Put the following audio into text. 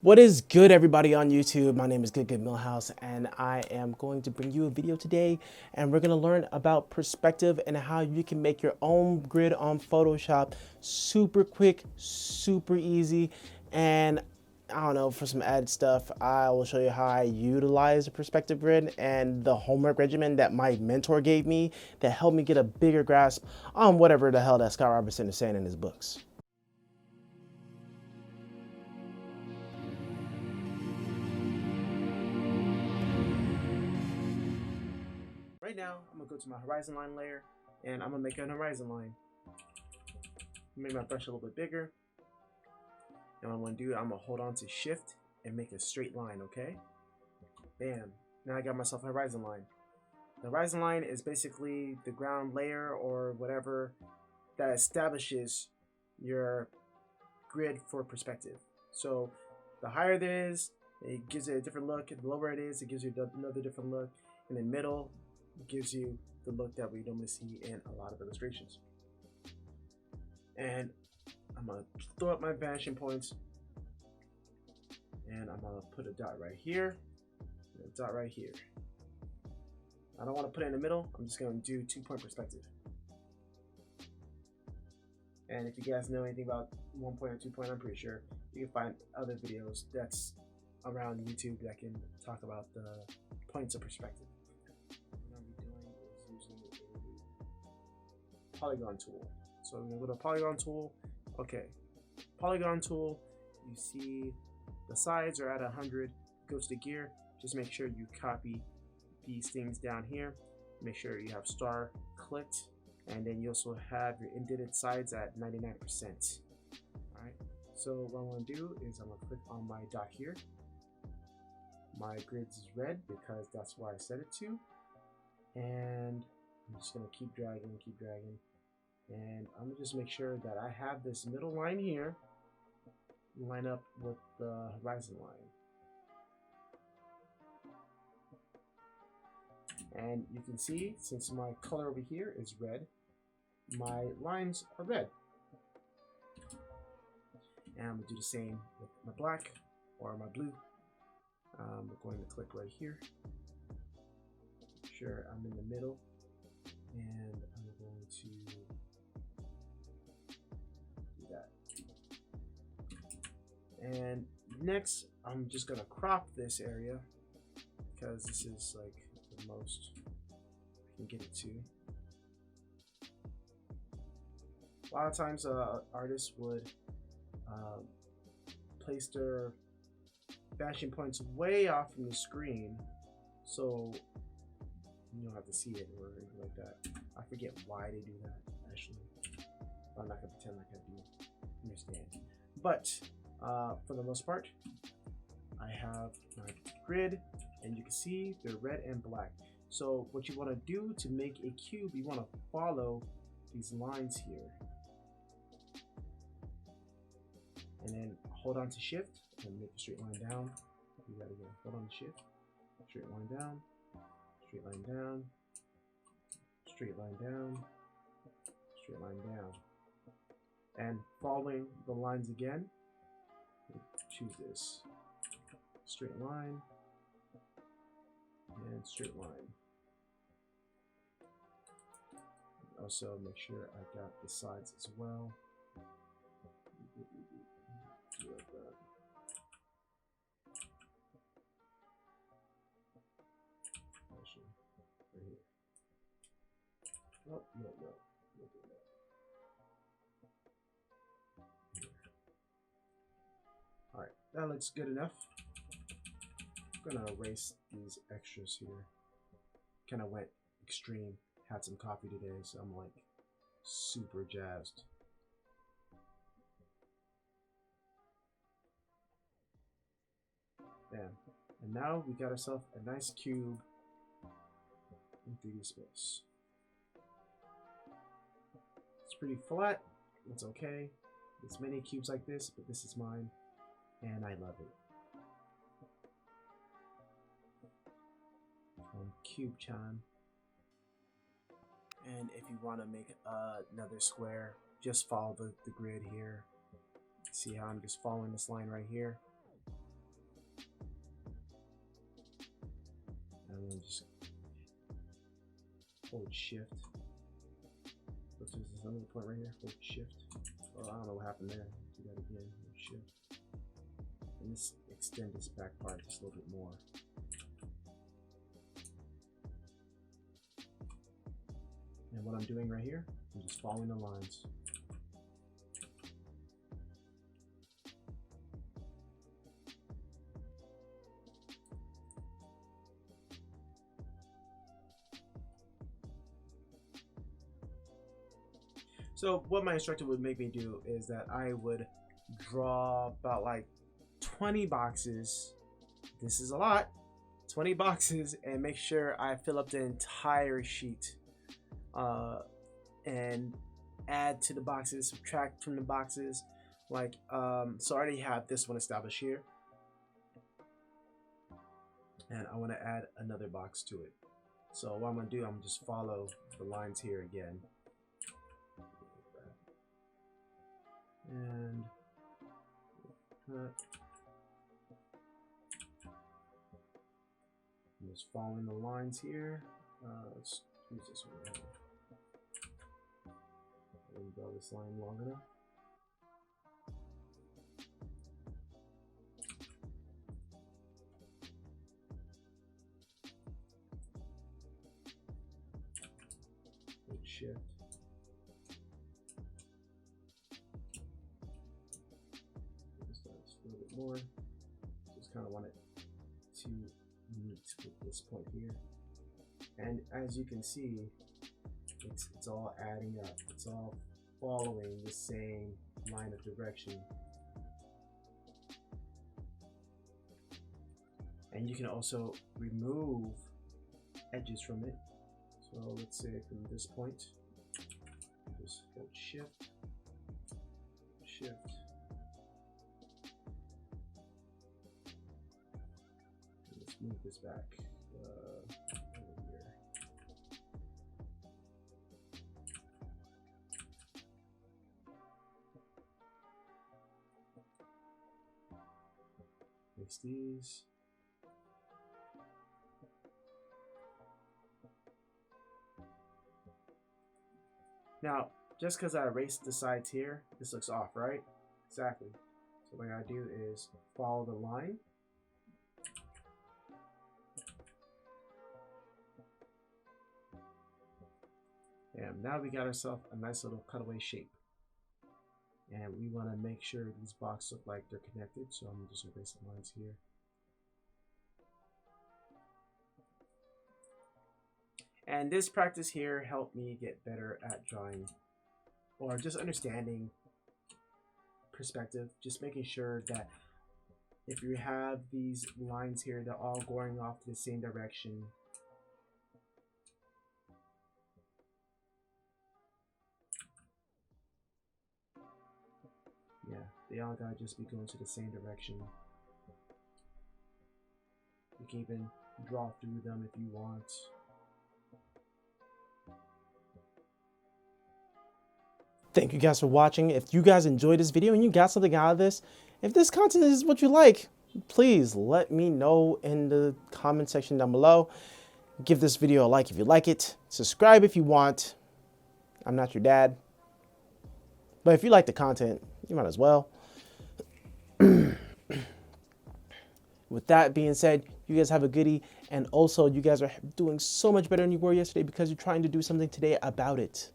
What is good, everybody on YouTube? My name is Good Millhouse, and I am going to bring you a video today, and we're going to learn about perspective and how you can make your own grid on Photoshop super quick, super easy, and I don't know, for some added stuff, I will show you how I utilize the perspective grid and the homework regimen that my mentor gave me that helped me get a bigger grasp on whatever the hell that Scott Robertson is saying in his books. Right now, I'm gonna go to my horizon line layer and I'm gonna make an horizon line. Make my brush a little bit bigger. And what I'm gonna do, I'm gonna hold on to shift and make a straight line, okay? Bam. Now I got myself a horizon line. The horizon line is basically the ground layer or whatever that establishes your grid for perspective. So the higher it is, it gives it a different look. The lower it is, it gives you another different look. In the middle, it gives you the look that we normally see in a lot of illustrations. And I'm gonna throw up my vanishing points, and I'm gonna put a dot right here, and a dot right here. I don't want to put it in the middle. I'm just gonna do 2-point perspective. And if you guys know anything about 1-point or 2-point, I'm pretty sure you can find other videos that's around YouTube that can talk about the points of perspective. What I'm doing is using a polygon tool. So I'm gonna go to polygon tool. Okay, polygon tool. You see the sides are at 100. Go to the gear. Just make sure you copy these things down here. Make sure you have star clicked, and then you also have your indented sides at 99%. All right. So what I'm gonna do is I'm gonna click on my dot here. My grids is red because that's where I set it to, and I'm just gonna keep dragging, and I'm gonna just make sure that I have this middle line here line up with the horizon line. And you can see, since my color over here is red, my lines are red. And I'm gonna do the same with my black or my blue. I'm going to click right here. Make sure I'm in the middle, and I'm going to do that. And next, I'm just gonna crop this area because this is like the most I can get it to. A lot of times, artists would place their vanishing points way off from the screen, so you don't have to see it or anything like that. I forget why they do that, actually. I'm not gonna pretend like I do understand. But for the most part, I have my grid, and you can see they're red and black. So what you want to do to make a cube, you want to follow these lines here, and then hold on to shift and make a straight line down. Do that again. Hold on to shift, straight line down, straight line down, straight line down, straight line down, and following the lines again. Choose this straight line and straight line. Also make sure I got the sides as well. Like that. Actually, right here. Oh, no. Alright, that looks good enough. I'm gonna erase these extras here. Kinda went extreme. Had some coffee today, so I'm like super jazzed. Bam. And now we got ourselves a nice cube in 3D space. It's pretty flat. It's okay. There's many cubes like this, but this is mine, and I love it. Cube-chan. And if you want to make another square, just follow the grid here. See how I'm just following this line right here? hold shift. Which is this another point right here, hold shift. Oh, I don't know what happened there. Do that again, hold shift. And this extend this back part just a little bit more. And what I'm doing right here, I'm just following the lines. So what my instructor would make me do is that I would draw about like 20 boxes. This is a lot, 20 boxes, and make sure I fill up the entire sheet. And add to the boxes, subtract from the boxes. Like, so I already have this one established here. And I want to add another box to it. So what I'm going to do, I'm going to just follow the lines here again. And I'm just following the lines here. Let's use this one right here. Draw this line long enough. Hit shift. Just a little bit more. Just kind of want it to meet with this point here. And as you can see, it's all adding up. It's all following the same line of direction. And you can also remove edges from it. So let's say from this point, just hold shift, shift. And let's move this back over here. Mix these. Now, just because I erased the sides here, this looks off, right? Exactly. So what I gotta do is follow the line. And now we got ourselves a nice little cutaway shape. And we want to make sure these boxes look like they're connected. So I'm just gonna erase the lines here. And this practice here helped me get better at drawing, or just understanding perspective, just making sure that if you have these lines here, they're all going off to the same direction. Yeah, they all gotta just be going to the same direction. You can even draw through them if you want. Thank you guys for watching. If you guys enjoyed this video and you got something out of this, if this content is what you like, please let me know in the comment section down below. Give this video a like if you like it. Subscribe if you want. I'm not your dad. But if you like the content, you might as well. With that being said, you guys have a goodie. And also, you guys are doing so much better than you were yesterday because you're trying to do something today about it.